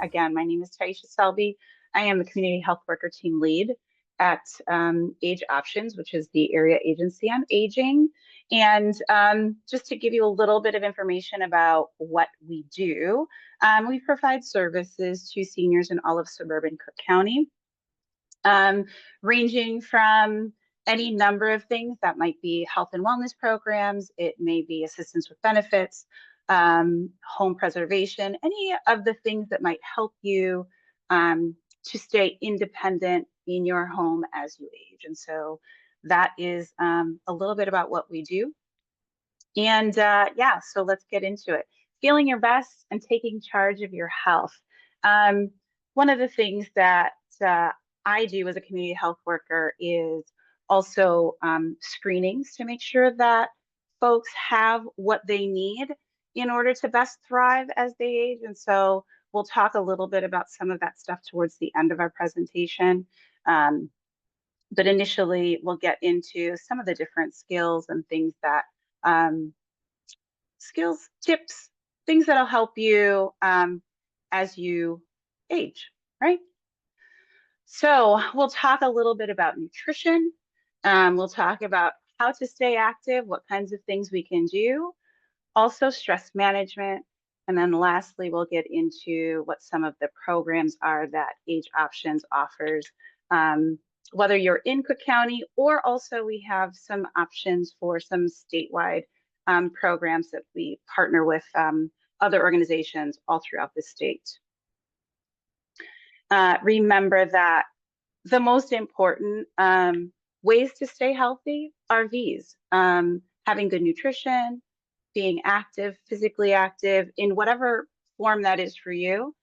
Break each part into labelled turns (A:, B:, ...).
A: Again, my name is Taisha Selby. I am the Community Health Worker Team Lead at Age Options, which is the area agency on aging. And just to give you a little bit of information about what we do, we provide services to seniors in all of suburban Cook County, ranging from any number of things that might be health and wellness programs. It may be assistance with benefits, home preservation, any of the things that might help you to stay independent in your home as you age. And so that is a little bit about what we do. And yeah, so let's get into it. Feeling your best and taking charge of your health. One of the things that I do as a community health worker is also screenings to make sure that folks have what they need in order to best thrive as they age. And so we'll talk a little bit about some of that stuff towards the end of our presentation. But initially, we'll get into some of the different skills and things that skills, tips, things that'll help you as you age, right? So we'll talk a little bit about nutrition. We'll talk about how to stay active, what kinds of things we can do, also stress management. And then lastly, we'll get into what some of the programs are that Age Options offers, whether you're in Cook County, or also we have some options for some statewide programs that we partner with other organizations all throughout the state. Remember that the most important ways to stay healthy are these: having good nutrition, being active, physically active in whatever form that is for you,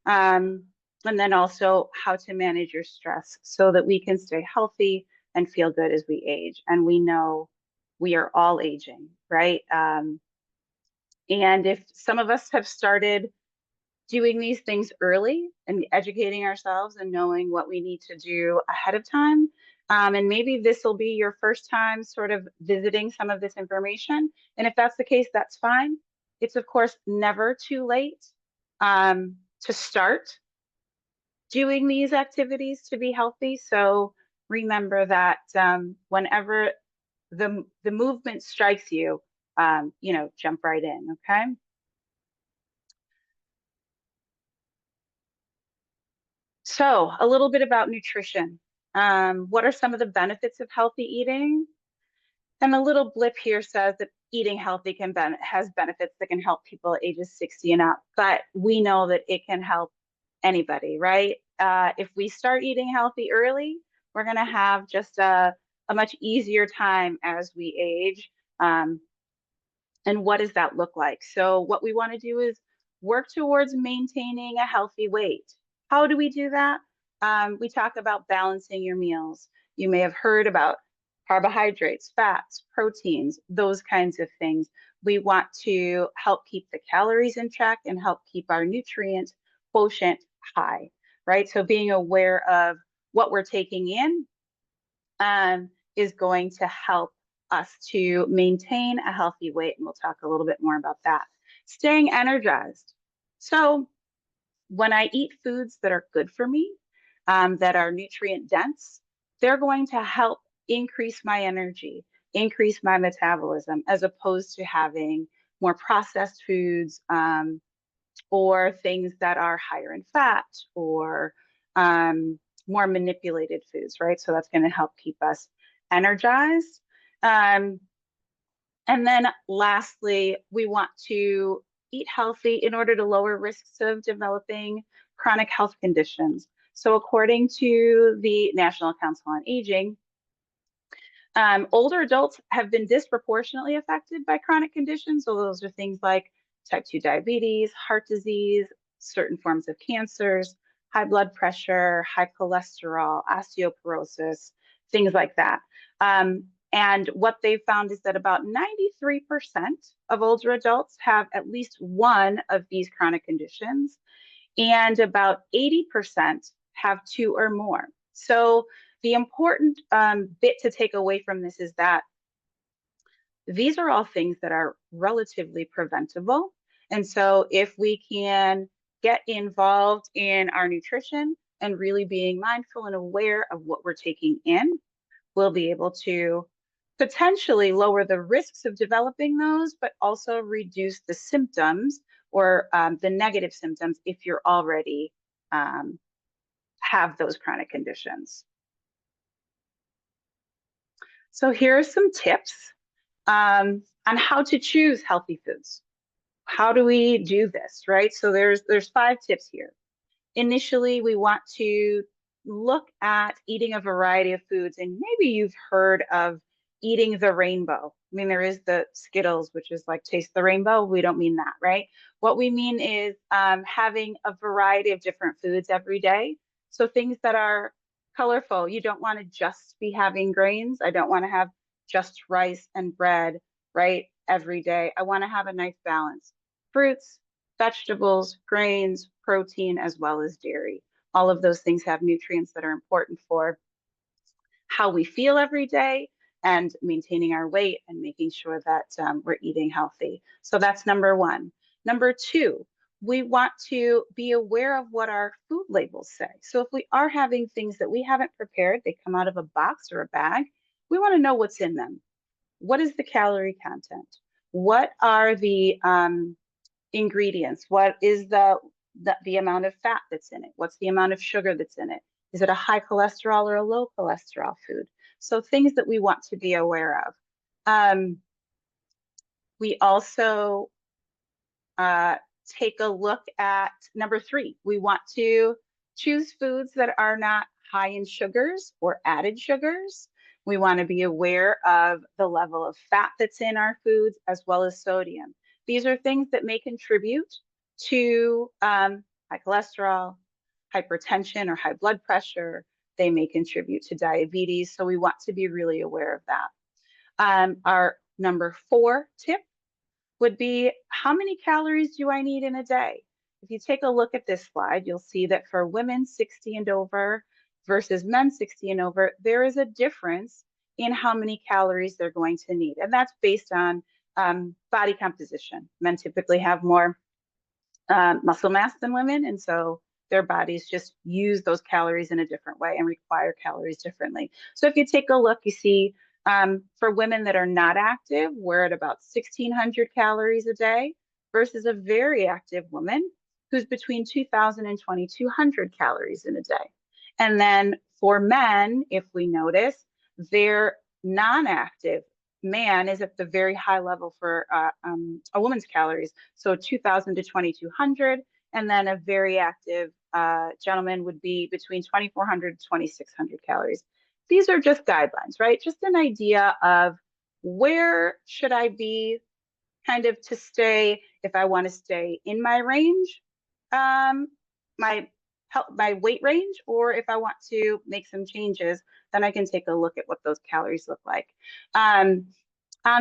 A: and then also how to manage your stress so that we can stay healthy and feel good as we age. And we know we are all aging, right? And if some of us have started doing these things early and educating ourselves and knowing what we need to do ahead of time, and maybe this will be your first time sort of visiting some of this information. And if that's the case, that's fine. It's of course never too late to start doing these activities to be healthy. So remember that whenever the movement strikes you, jump right in, okay? So a little bit about nutrition. What are some of the benefits of healthy eating? And the little blip here says that eating healthy has benefits that can help people ages 60 and up, but we know that it can help anybody, right? If we start eating healthy early, we're gonna have just a much easier time as we age. And what does that look like? So what we wanna do is work towards maintaining a healthy weight. How do we do that? We talk about balancing your meals. You may have heard about carbohydrates, fats, proteins, those kinds of things. We want to help keep the calories in check and help keep our nutrient quotient high, right? So being aware of what we're taking in is going to help us to maintain a healthy weight. And we'll talk a little bit more about that. Staying energized. So when I eat foods that are good for me, that are nutrient dense, they're going to help increase my energy, increase my metabolism, as opposed to having more processed foods or things that are higher in fat or more manipulated foods, right? So that's going to help keep us energized. And then lastly, we want to eat healthy in order to lower risks of developing chronic health conditions. So according to the National Council on Aging, older adults have been disproportionately affected by chronic conditions. So those are things like type 2 diabetes, heart disease, certain forms of cancers, high blood pressure, high cholesterol, osteoporosis, things like that. And what they found is that about 93% of older adults have at least one of these chronic conditions, and about 80% have two or more. So the important bit to take away from this is that these are all things that are relatively preventable. And so if we can get involved in our nutrition and really being mindful and aware of what we're taking in, we'll be able to potentially lower the risks of developing those, but also reduce the symptoms or the negative symptoms if you're already have those chronic conditions. So here are some tips on how to choose healthy foods. How do we do this, right? So there's 5 tips here. Initially, we want to look at eating a variety of foods, and maybe you've heard of eating the rainbow. I mean, there is the Skittles, which is like taste the rainbow. We don't mean that, right? What we mean is having a variety of different foods every day. So things that are colorful. You don't want to just be having grains. I don't want to have just rice and bread, right, every day. I want to have a nice balance. Fruits, vegetables, grains, protein, as well as dairy. All of those things have nutrients that are important for how we feel every day and maintaining our weight and making sure that we're eating healthy. So that's number 1. Number 2, we want to be aware of what our food labels say. So if we are having things that we haven't prepared, they come out of a box or a bag, we want to know what's in them. What is the calorie content? What are the ingredients? What is the amount of fat that's in it? What's the amount of sugar that's in it? Is it a high cholesterol or a low cholesterol food? So things that we want to be aware of. We also take a look at number 3. We want to choose foods that are not high in sugars or added sugars. We want to be aware of the level of fat that's in our foods as well as sodium. These are things that may contribute to high cholesterol, hypertension, or high blood pressure. They may contribute to diabetes. So we want to be really aware of that. Our number 4 tip would be, how many calories do I need in a day? If you take a look at this slide, you'll see that for women 60 and over versus men 60 and over, there is a difference in how many calories they're going to need. And that's based on body composition. Men typically have more muscle mass than women, and so their bodies just use those calories in a different way and require calories differently. So if you take a look, you see for women that are not active, we're at about 1,600 calories a day versus a very active woman who's between 2,000 and 2,200 calories in a day. And then for men, if we notice, their non-active man is at the very high level for a woman's calories, so 2,000 to 2,200, and then a very active gentleman would be between 2,400 to 2,600 calories. These are just guidelines, right? Just an idea of where should I be kind of to stay if I want to stay in my range, my weight range, or if I want to make some changes, then I can take a look at what those calories look like. On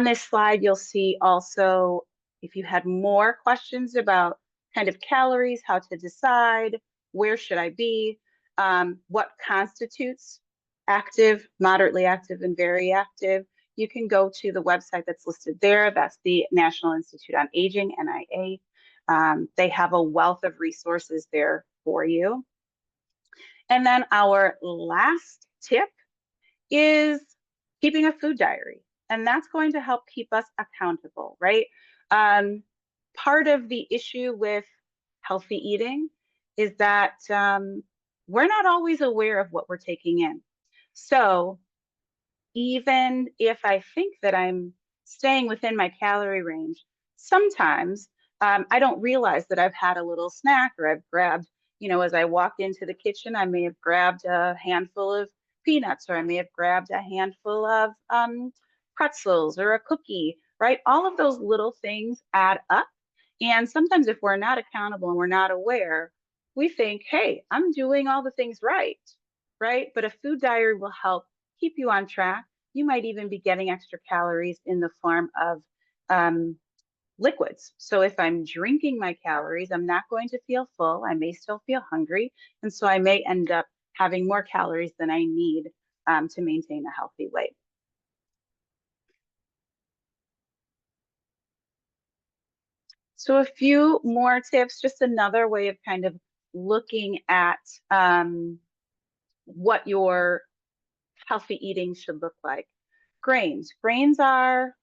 A: this slide, you'll see also, if you had more questions about kind of calories, how to decide, where should I be, what constitutes active, moderately active, and very active, you can go to the website that's listed there. That's the National Institute on Aging, NIA. They have a wealth of resources there for you. And then our last tip is keeping a food diary. And that's going to help keep us accountable, right? Part of the issue with healthy eating is that we're not always aware of what we're taking in. So even if I think that I'm staying within my calorie range, sometimes I don't realize that I've had a little snack, or I've grabbed, as I walked into the kitchen, I may have grabbed a handful of peanuts, or I may have grabbed a handful of pretzels or a cookie, right? All of those little things add up And sometimes if we're not accountable and we're not aware, we think, hey, I'm doing all the things right, right? But a food diary will help keep you on track. You might even be getting extra calories in the form of liquids. So if I'm drinking my calories, I'm not going to feel full. I may still feel hungry. And so I may end up having more calories than I need to maintain a healthy weight. So a few more tips, just another way of kind of looking at what your healthy eating should look like. Grains. Grains are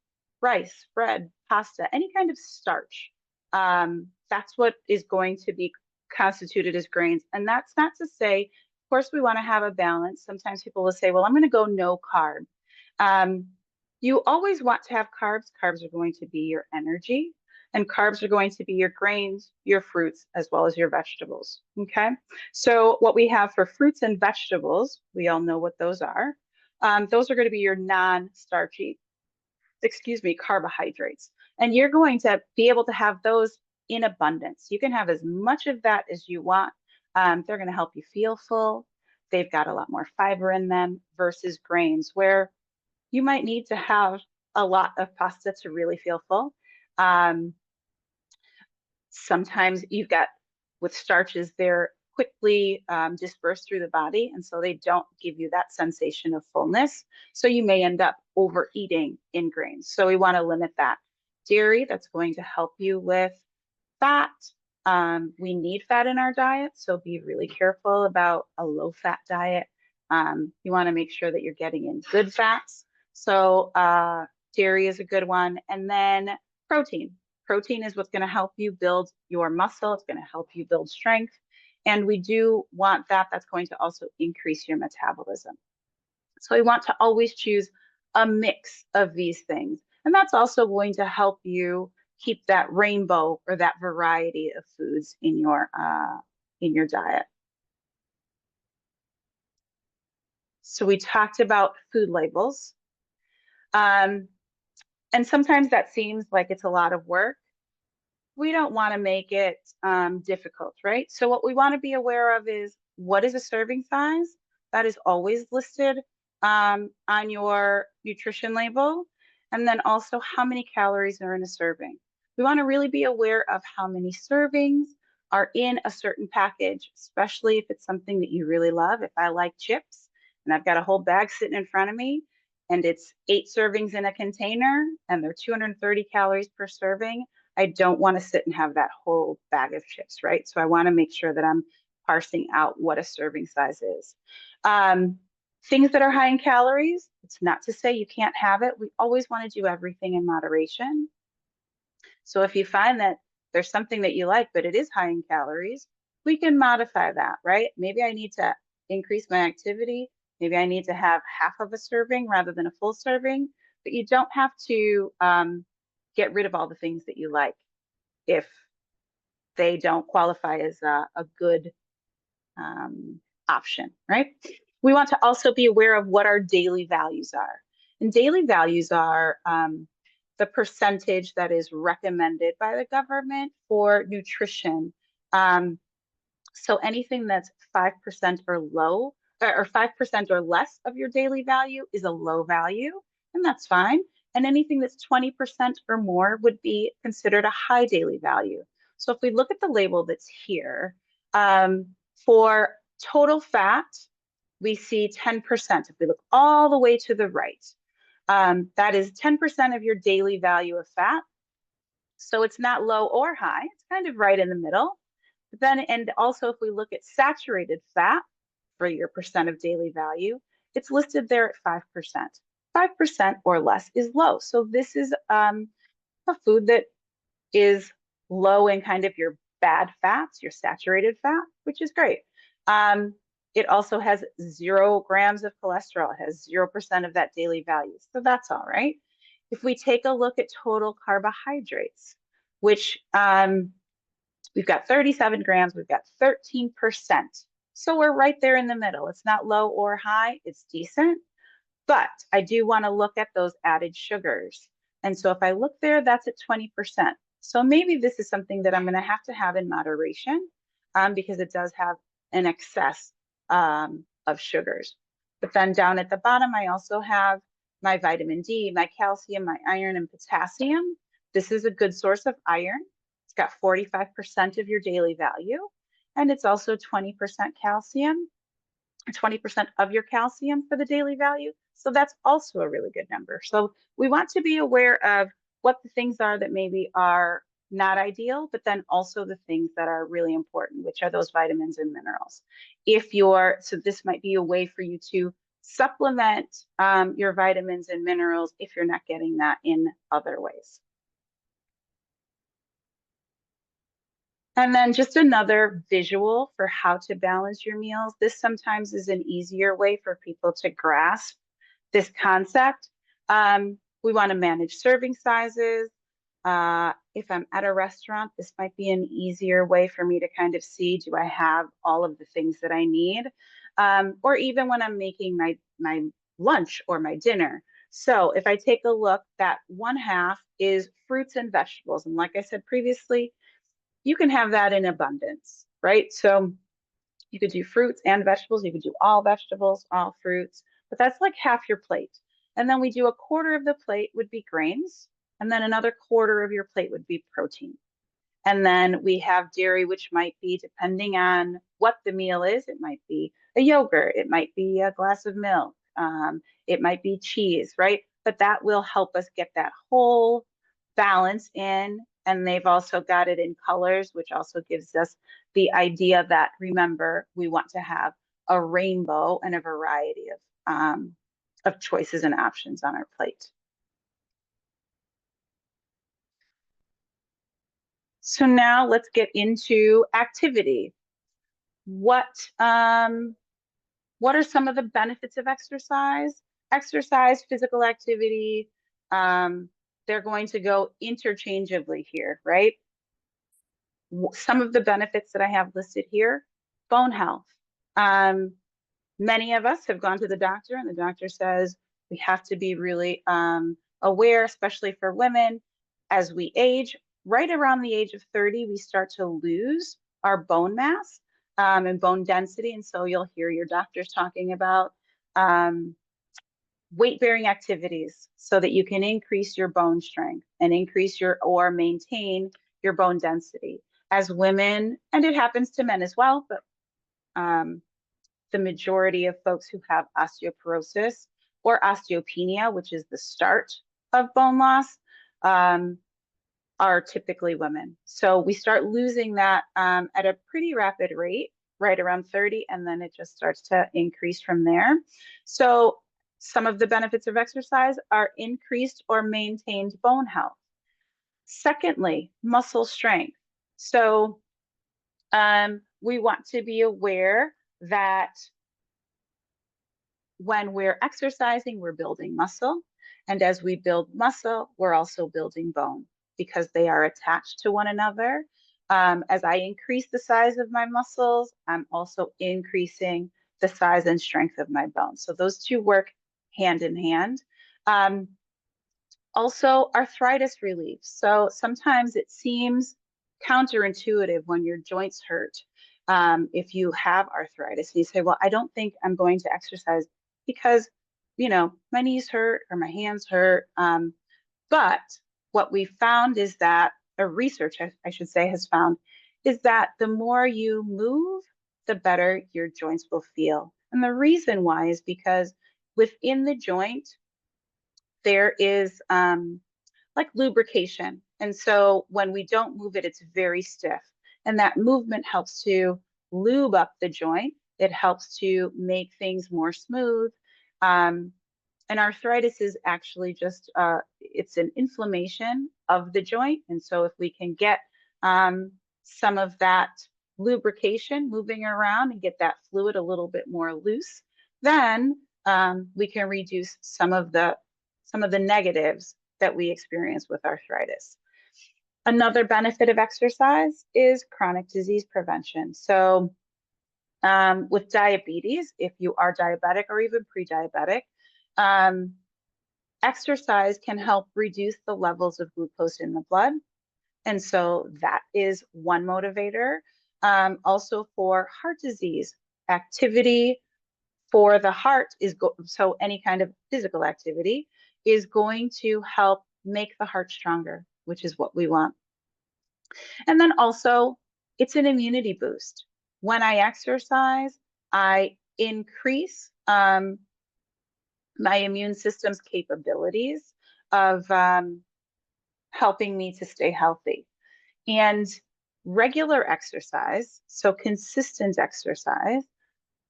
A: rice, bread, pasta, any kind of starch. That's what is going to be constituted as grains. And that's not to say, of course, we want to have a balance. Sometimes people will say, well, I'm going to go no carb. Um, you always want to have carbs. Carbs are going to be your energy, and carbs are going to be your grains, your fruits, as well as your vegetables. Okay. So, what we have for fruits and vegetables, we all know what those are. Those are going to be your non-starchy, carbohydrates. And you're going to be able to have those in abundance. You can have as much of that as you want. They're going to help you feel full. They've got a lot more fiber in them versus grains, where you might need to have a lot of pasta to really feel full. Sometimes you've got with starches, they're quickly dispersed through the body, and so they don't give you that sensation of fullness. So you may end up overeating in grains. So we want to limit that. Dairy, that's going to help you with fat. We need fat in our diet, so be really careful about a low-fat diet. You want to make sure that you're getting in good fats. So dairy is a good one. And then protein. Protein is what's going to help you build your muscle. It's going to help you build strength. And we do want that. That's going to also increase your metabolism. So we want to always choose a mix of these things. And that's also going to help you keep that rainbow or that variety of foods in your diet. So we talked about food labels. And sometimes that seems like it's a lot of work. We don't want to make it difficult, right? So what we want to be aware of is, what is a serving size? That is always listed on your nutrition label. And then also, how many calories are in a serving? We want to really be aware of how many servings are in a certain package, especially if it's something that you really love. If I like chips and I've got a whole bag sitting in front of me and it's 8 servings in a container and they're 230 calories per serving, I don't want to sit and have that whole bag of chips, right? So I want to make sure that I'm parsing out what a serving size is. Things that are high in calories, it's not to say you can't have it. We always want to do everything in moderation. So if you find that there's something that you like, but it is high in calories, we can modify that, right? Maybe I need to increase my activity. Maybe I need to have half of a serving rather than a full serving, but you don't have to get rid of all the things that you like if they don't qualify as a good option, right? We want to also be aware of what our daily values are. And daily values are the percentage that is recommended by the government for nutrition. So anything that's 5% or low, or 5% or less of your daily value is a low value, and that's fine. And anything that's 20% or more would be considered a high daily value. So if we look at the label that's here, for total fat, we see 10%. If we look all the way to the right, that is 10% of your daily value of fat. So it's not low or high, it's kind of right in the middle. But then, and also if we look at saturated fat for your percent of daily value, it's listed there at 5%. 5% or less is low. So this is a food that is low in kind of your bad fats, your saturated fat, which is great. It also has 0 grams of cholesterol. It has 0% of that daily value. So that's all right. If we take a look at total carbohydrates, which we've got 37 grams, we've got 13%. So we're right there in the middle. It's not low or high, it's decent. But I do want to look at those added sugars. And so if I look there, that's at 20%. So maybe this is something that I'm going to have in moderation because it does have an excess of sugars. But then down at the bottom, I also have my vitamin D, my calcium, my iron, and potassium. This is a good source of iron. It's got 45% of your daily value, and it's also 20% calcium, 20% of your calcium for the daily value. So that's also a really good number. So we want to be aware of what the things are that maybe are not ideal, but then also the things that are really important, which are those vitamins and minerals. So this might be a way for you to supplement your vitamins and minerals if you're not getting that in other ways. And then just another visual for how to balance your meals. This sometimes is an easier way for people to grasp this concept. We want to manage serving sizes. If I'm at a restaurant, this might be an easier way for me to kind of see, do I have all of the things that I need? Or even when I'm making my lunch or my dinner. So if I take a look, that one half is fruits and vegetables. And like I said previously, you can have that in abundance, right? So you could do fruits and vegetables. You could do all vegetables, all fruits, but that's like half your plate. And then we do a quarter of the plate would be grains, and then another quarter of your plate would be protein. And then we have dairy, which might be, depending on what the meal is, it might be a yogurt, it might be a glass of milk, it might be cheese, right? But that will help us get that whole balance in. And they've also got it in colors, which also gives us the idea that, remember, we want to have a rainbow and a variety of choices and options on our plate. So now let's get into activity. What are some of the benefits of exercise? Exercise, physical activity, they're going to go interchangeably here, right? Some of the benefits that I have listed here: bone health. Many of us have gone to the doctor, and the doctor says we have to be really aware, especially for women, as we age. Right around the age of 30, we start to lose our bone mass and bone density. And so you'll hear your doctors talking about weight-bearing activities so that you can increase your bone strength and or maintain your bone density. As women, and it happens to men as well, but the majority of folks who have osteoporosis or osteopenia, which is the start of bone loss, are typically women. So we start losing that at a pretty rapid rate, right around 30, and then it just starts to increase from there. So some of the benefits of exercise are increased or maintained bone health. Secondly, muscle strength. So we want to be aware that when we're exercising, we're building muscle. And as we build muscle, we're also building bone because they are attached to one another. As I increase the size of my muscles, I'm also increasing the size and strength of my bones. So those two work hand in hand. Also, arthritis relief. So sometimes it seems counterintuitive when your joints hurt. If you have arthritis and you say, well, I don't think I'm going to exercise because, my knees hurt or my hands hurt. But what we found is that, or research, I should say, has found, is that the more you move, the better your joints will feel. And the reason why is because within the joint, there is like lubrication. And so when we don't move it, it's very stiff. And that movement helps to lube up the joint. It helps to make things more smooth. And arthritis is actually just, it's an inflammation of the joint. And so if we can get some of that lubrication moving around and get that fluid a little bit more loose, then we can reduce some of the negatives that we experience with arthritis. Another benefit of exercise is chronic disease prevention. So with diabetes, if you are diabetic or even pre-diabetic, exercise can help reduce the levels of glucose in the blood. And so that is one motivator. Also for heart disease, activity for the heart is so any kind of physical activity is going to help make the heart stronger, which is what we want. And then also, it's an immunity boost. When I exercise, I increase my immune system's capabilities of helping me to stay healthy. And regular exercise, so consistent exercise,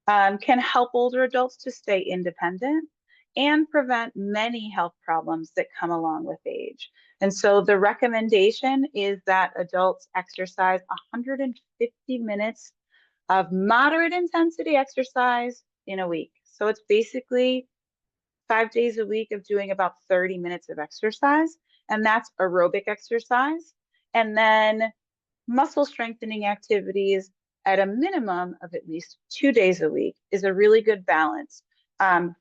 A: can help older adults to stay independent and prevent many health problems that come along with age. And so the recommendation is that adults exercise 150 minutes of moderate intensity exercise in a week. So it's basically 5 days a week of doing about 30 minutes of exercise, and that's aerobic exercise. And then muscle strengthening activities at a minimum of at least 2 days a week is a really good balance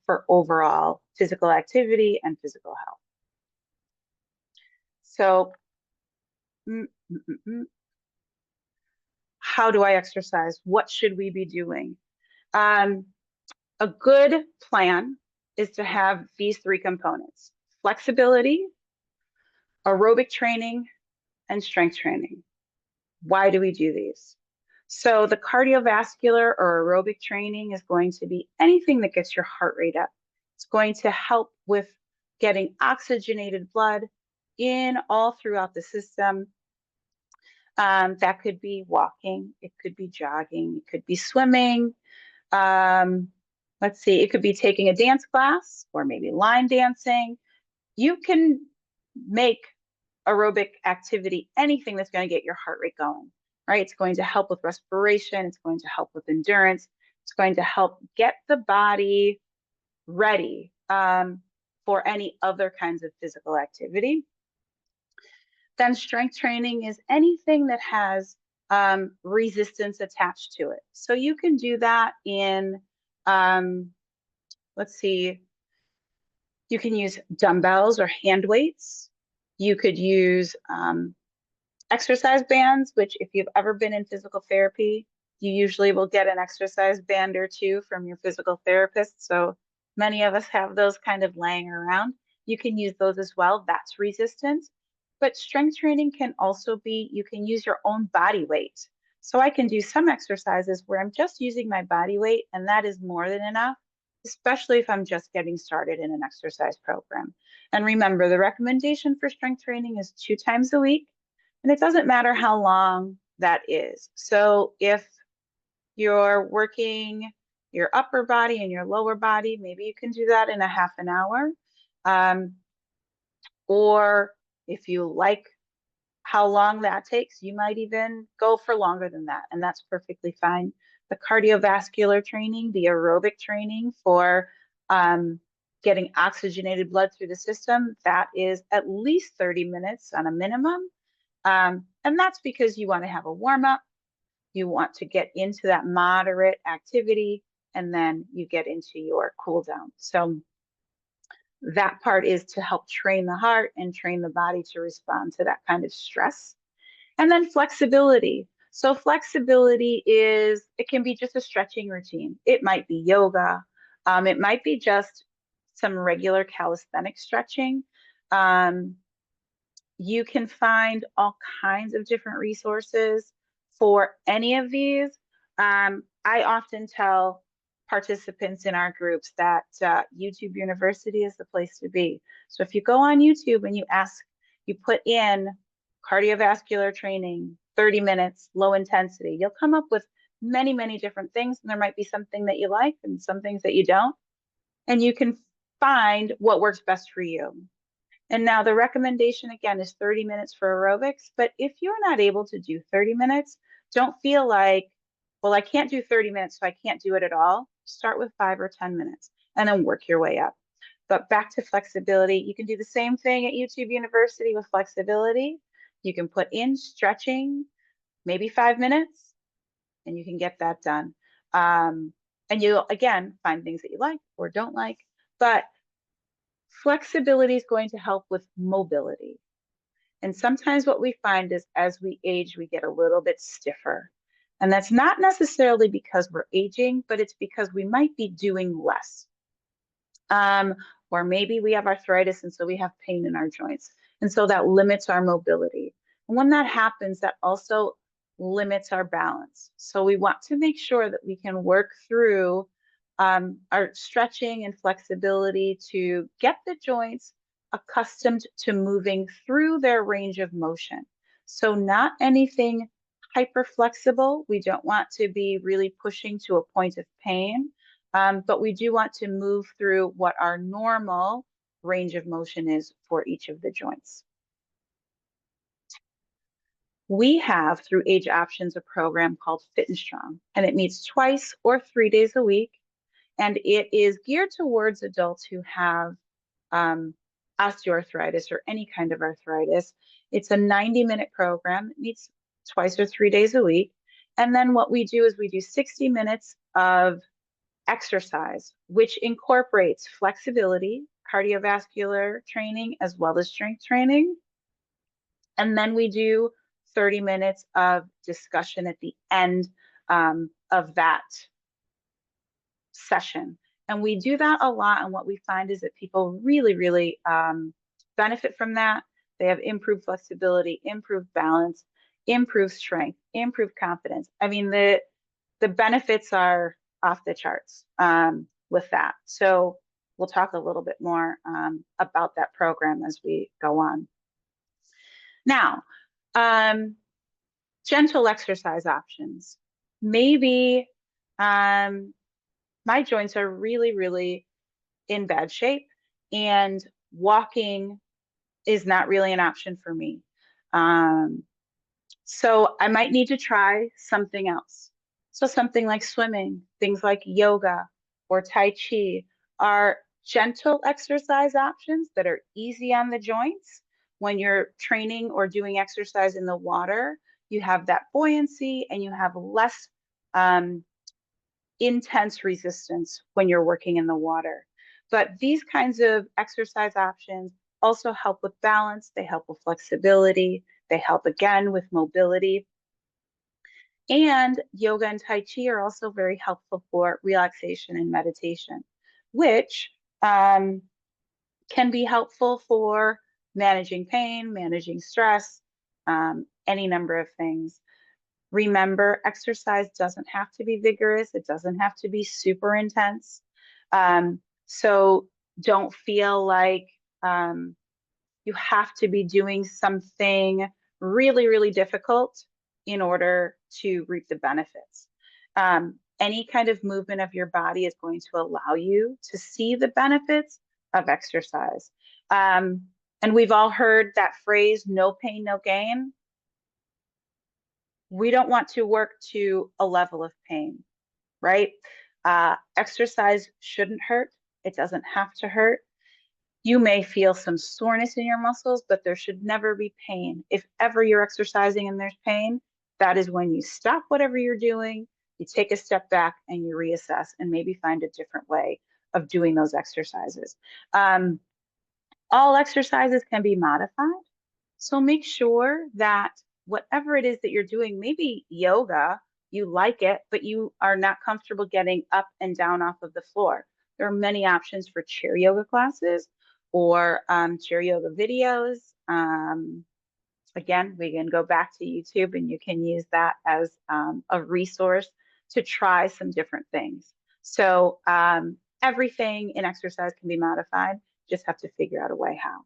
A: for overall physical activity and physical health. So, how do I exercise? What should we be doing? A good plan is to have these three components: flexibility, aerobic training, and strength training. Why do we do these? So the cardiovascular or aerobic training is going to be anything that gets your heart rate up. It's going to help with getting oxygenated blood in all throughout the system. That could be walking, it could be jogging, it could be swimming. Let's see, it could be taking a dance class or maybe line dancing. You can make aerobic activity anything that's going to get your heart rate going, right? It's going to help with respiration. It's going to help with endurance. It's going to help get the body ready for any other kinds of physical activity. Then strength training is anything that has resistance attached to it. So you can do that in, let's see, you can use dumbbells or hand weights. You could use exercise bands, which if you've ever been in physical therapy, you usually will get an exercise band or two from your physical therapist. So many of us have those kind of laying around. You can use those as well. That's resistance. But strength training can also be, you can use your own body weight. So I can do some exercises where I'm just using my body weight, and that is more than enough, especially if I'm just getting started in an exercise program. And remember, the recommendation for strength training is 2 times a week. And it doesn't matter how long that is. So if you're working your upper body and your lower body, maybe you can do that in a half an hour. Or if you like how long that takes, you might even go for longer than that. And that's perfectly fine. The cardiovascular training, the aerobic training for getting oxygenated blood through the system, that is at least 30 minutes on a minimum. And that's because you want to have a warm up, you want to get into that moderate activity, and then you get into your cool down. So that part is to help train the heart and train the body to respond to that kind of stress. And then flexibility. So flexibility is, it can be just a stretching routine. It might be yoga. It might be just some regular calisthenic stretching. You can find all kinds of different resources for any of these. I often tell participants in our groups that YouTube University is the place to be. So if you go on YouTube and you put in cardiovascular training, 30 minutes, low intensity, you'll come up with many, many different things. And there might be something that you like and some things that you don't. And you can find what works best for you. And now the recommendation again is 30 minutes for aerobics. But if you're not able to do 30 minutes, don't feel like, well, I can't do 30 minutes, so I can't do it at all. Start with 5 or 10 minutes and then work your way up. But back to flexibility, you can do the same thing at YouTube University with flexibility. You can put in stretching, maybe 5 minutes, and you can get that done. And you'll, again, find things that you like or don't like. But flexibility is going to help with mobility. And sometimes what we find is as we age, we get a little bit stiffer. And that's not necessarily because we're aging, but it's because we might be doing less. Or maybe we have arthritis and so we have pain in our joints. And so that limits our mobility. And when that happens, that also limits our balance. So we want to make sure that we can work through our stretching and flexibility to get the joints accustomed to moving through their range of motion. So not anything hyper flexible. We don't want to be really pushing to a point of pain, but we do want to move through what our normal range of motion is for each of the joints. We have, through Age Options, a program called Fit and Strong, and it meets twice or 3 days a week. And it is geared towards adults who have osteoarthritis or any kind of arthritis. It's a 90-minute program. It meets twice or 3 days a week. And then what we do is we do 60 minutes of exercise, which incorporates flexibility, cardiovascular training, as well as strength training. And then we do 30 minutes of discussion at the end of that session. And we do that a lot. And what we find is that people really, really benefit from that. They have improved flexibility, improved balance, improved strength, improved confidence. I mean, the benefits are off the charts with that. So we'll talk a little bit more about that program as we go on. Now, gentle exercise options. Maybe my joints are really, really in bad shape, and walking is not really an option for me. So I might need to try something else. So something like swimming, things like yoga or Tai Chi are gentle exercise options that are easy on the joints. When you're training or doing exercise in the water, you have that buoyancy and you have less intense resistance when you're working in the water. But these kinds of exercise options also help with balance, they help with flexibility, they help again with mobility. And yoga and Tai Chi are also very helpful for relaxation and meditation, which can be helpful for managing pain, managing stress, any number of things. Remember, exercise doesn't have to be vigorous. It doesn't have to be super intense. So don't feel like you have to be doing something really, really difficult in order to reap the benefits. Any kind of movement of your body is going to allow you to see the benefits of exercise. And we've all heard that phrase, no pain, no gain. We don't want to work to a level of pain, right? Exercise shouldn't hurt. It doesn't have to hurt. You may feel some soreness in your muscles, but there should never be pain. If ever you're exercising and there's pain, that is when you stop whatever you're doing, you take a step back and you reassess and maybe find a different way of doing those exercises. All exercises can be modified. So make sure that whatever it is that you're doing, maybe yoga, you like it, but you are not comfortable getting up and down off of the floor. There are many options for chair yoga classes or chair yoga videos. Again, we can go back to YouTube and you can use that as a resource to try some different things. So everything in exercise can be modified, just have to figure out a way how.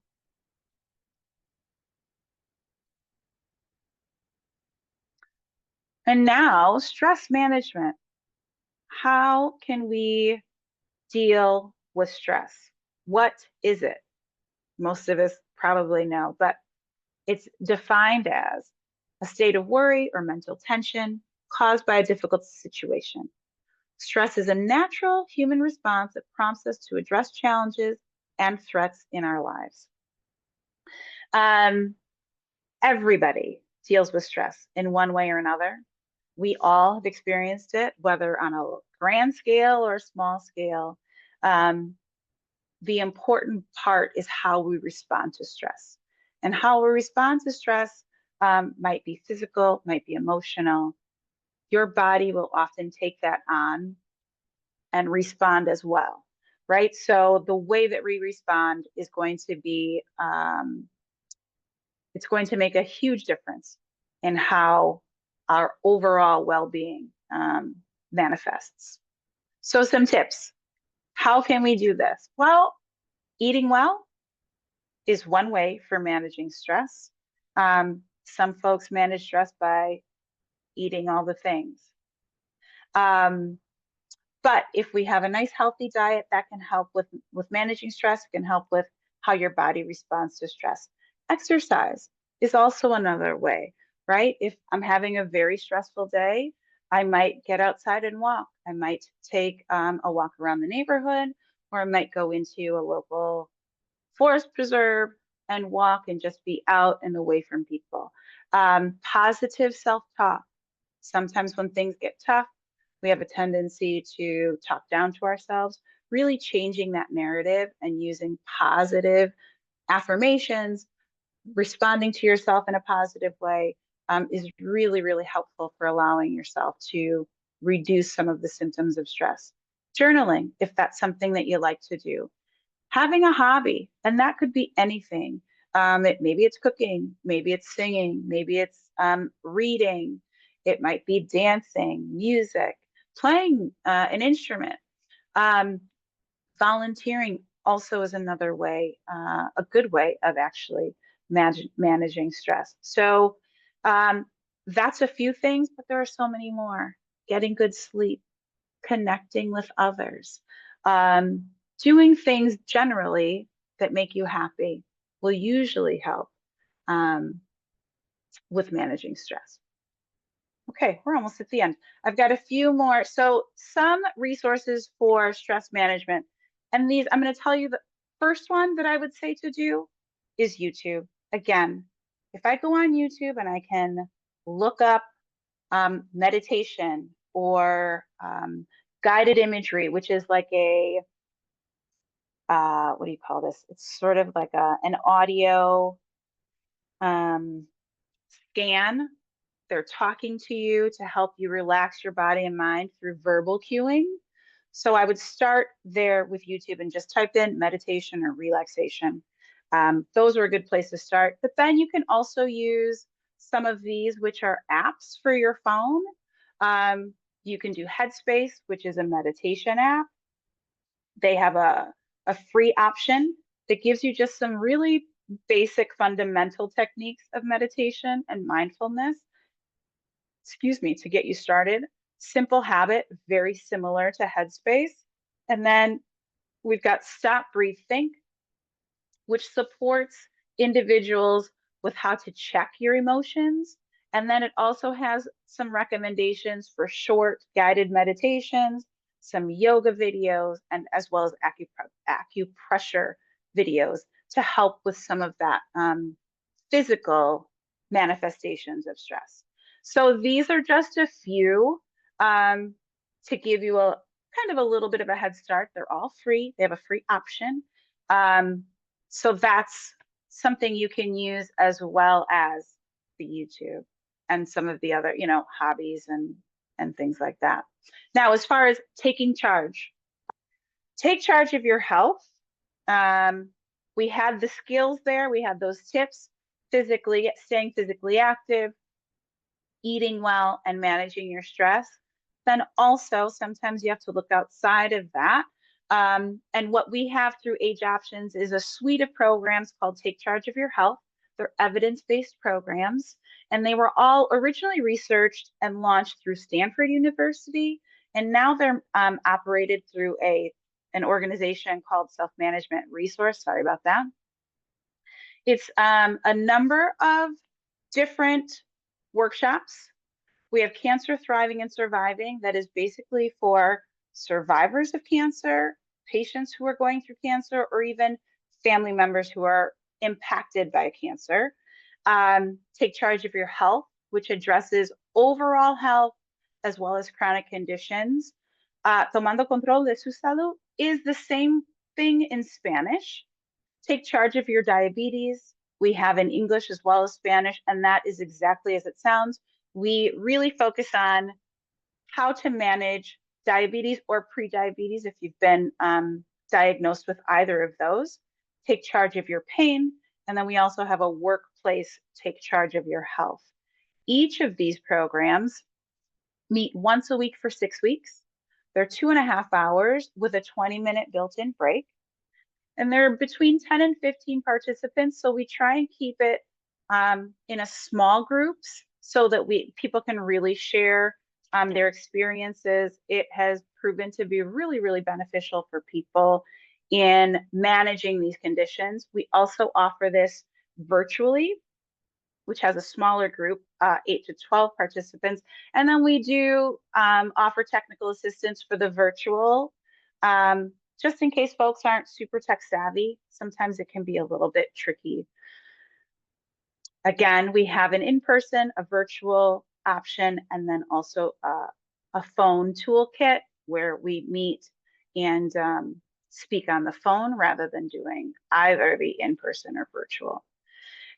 A: And now, stress management. How can we deal with stress? What is it? Most of us probably know, but it's defined as a state of worry or mental tension caused by a difficult situation. Stress is a natural human response that prompts us to address challenges and threats in our lives. Everybody deals with stress in one way or another. We all have experienced it, whether on a grand scale or a small scale. The important part is how we respond to stress. And how we respond to stress might be physical, might be emotional. Your body will often take that on and respond as well, right? So the way that we respond is going to be, it's going to make a huge difference in how our overall well-being manifests. So some tips. How can we do this? Well, eating well is one way for managing stress. Some folks manage stress by eating all the things. But if we have a nice healthy diet, that can help with managing stress, it can help with how your body responds to stress. Exercise is also another way, right? If I'm having a very stressful day, I might get outside and walk. I might take a walk around the neighborhood, or I might go into a local forest preserve and walk and just be out and away from people. Positive self-talk. Sometimes when things get tough, we have a tendency to talk down to ourselves. Really changing that narrative and using positive affirmations, responding to yourself in a positive way is really, really helpful for allowing yourself to reduce some of the symptoms of stress. Journaling, if that's something that you like to do. Having a hobby, and that could be anything. Maybe it's cooking, maybe it's singing, maybe it's reading, it might be dancing, music, playing an instrument. Volunteering also is another way, a good way of actually managing stress. So that's a few things, but there are so many more. Getting good sleep, connecting with others, doing things generally that make you happy will usually help with managing stress. Okay, we're almost at the end. I've got a few more. So some resources for stress management. And these, I'm going to tell you the first one that I would say to do is YouTube. Again, if I go on YouTube and I can look up meditation or guided imagery, which is like a, what do you call this? It's sort of like an audio scan. They're talking to you to help you relax your body and mind through verbal cueing. So I would start there with YouTube and just type in meditation or relaxation. Those are a good place to start. But then you can also use some of these, which are apps for your phone. You can do Headspace, which is a meditation app. They have a free option that gives you just some really basic fundamental techniques of meditation and mindfulness, excuse me, to get you started. Simple Habit, very similar to Headspace. And then we've got Stop, Breathe, Think, which supports individuals with how to check your emotions. And then it also has some recommendations for short guided meditations, some yoga videos, and as well as acupressure videos to help with some of that physical manifestations of stress. So these are just a few to give you a kind of a little bit of a head start. They're all free. They have a free option. So that's something you can use as well as the YouTube and some of the other, hobbies and things like that. Now, as far as taking charge, take charge of your health. We had the skills there. We had those tips, staying physically active, eating well, and managing your stress. Then also, sometimes you have to look outside of that. And what we have through Age Options is a suite of programs called Take Charge of Your Health. They're evidence-based programs, and they were all originally researched and launched through Stanford University, and now they're operated through an organization called Self-Management Resource. Sorry about that. It's a number of different workshops. We have Cancer Thriving and Surviving, that is basically for survivors of cancer, patients who are going through cancer, or even family members who are impacted by cancer. Take Charge of Your Health, which addresses overall health as well as chronic conditions. Tomando Control de su Salud is the same thing in Spanish. Take Charge of Your Diabetes, We have in English as well as Spanish, and that is exactly as it sounds. We really focus on how to manage diabetes or prediabetes if you've been diagnosed with either of those, take charge of your pain, and then we also have a workplace take charge of your health. Each of these programs meet once a week for 6 weeks. They're 2.5 hours with a 20-minute built-in break. And there are between 10 and 15 participants. So we try and keep it in a small groups so that people can really share their experiences. It has proven to be really, really beneficial for people in managing these conditions. We also offer this virtually, which has a smaller group, 8 to 12 participants. And then we do offer technical assistance for the virtual, just in case folks aren't super tech savvy. Sometimes it can be a little bit tricky. Again, we have an in-person, a virtual option, and then also a phone toolkit where we meet and speak on the phone rather than doing either the in-person or virtual.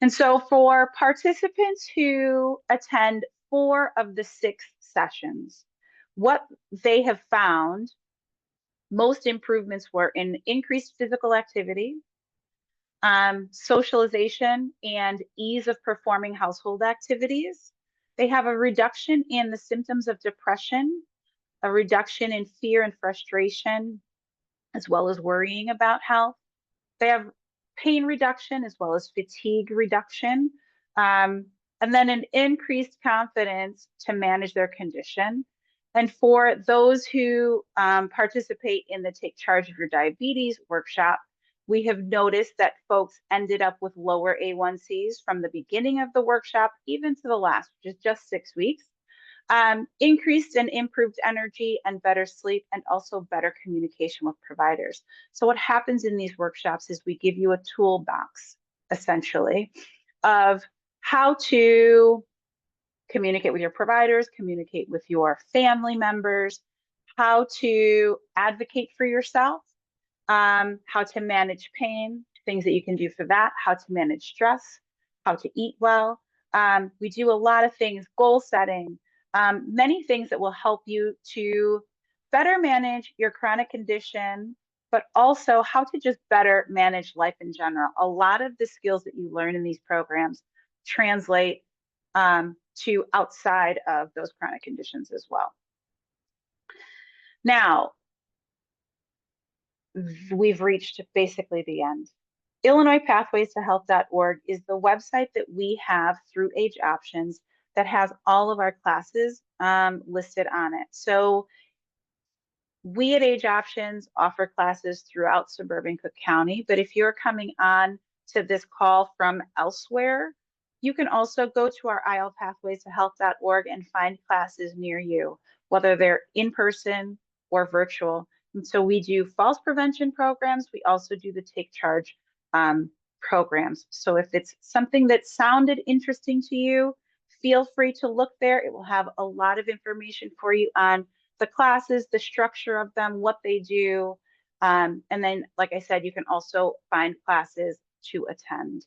A: And so for participants who attend 4 of the 6 sessions, what they have found, most improvements were in increased physical activity, socialization, and ease of performing household activities. They have a reduction in the symptoms of depression, a reduction in fear and frustration, as well as worrying about health. They have pain reduction as well as fatigue reduction, and then an increased confidence to manage their condition. And for those who participate in the Take Charge of Your Diabetes workshop, we have noticed that folks ended up with lower A1Cs from the beginning of the workshop, even to the last, which is just 6 weeks. Increased and improved energy and better sleep, and also better communication with providers. So what happens in these workshops is we give you a toolbox, essentially, of how to communicate with your providers, communicate with your family members, how to advocate for yourself, how to manage pain, things that you can do for that, how to manage stress, how to eat well. We do a lot of things, goal setting, many things that will help you to better manage your chronic condition, but also how to just better manage life in general. A lot of the skills that you learn in these programs translate to outside of those chronic conditions as well. Now, we've reached basically the end. Illinois Pathways to Health.org is the website that we have through Age Options that has all of our classes listed on it. So we at Age Options offer classes throughout suburban Cook County, but if you're coming on to this call from elsewhere, you can also go to our IL Pathways to Health.org and find classes near you, whether they're in person or virtual. And so we do falls prevention programs. We also do the Take Charge programs. So if it's something that sounded interesting to you, feel free to look there. It will have a lot of information for you on the classes, the structure of them, what they do. And then, like I said, you can also find classes to attend.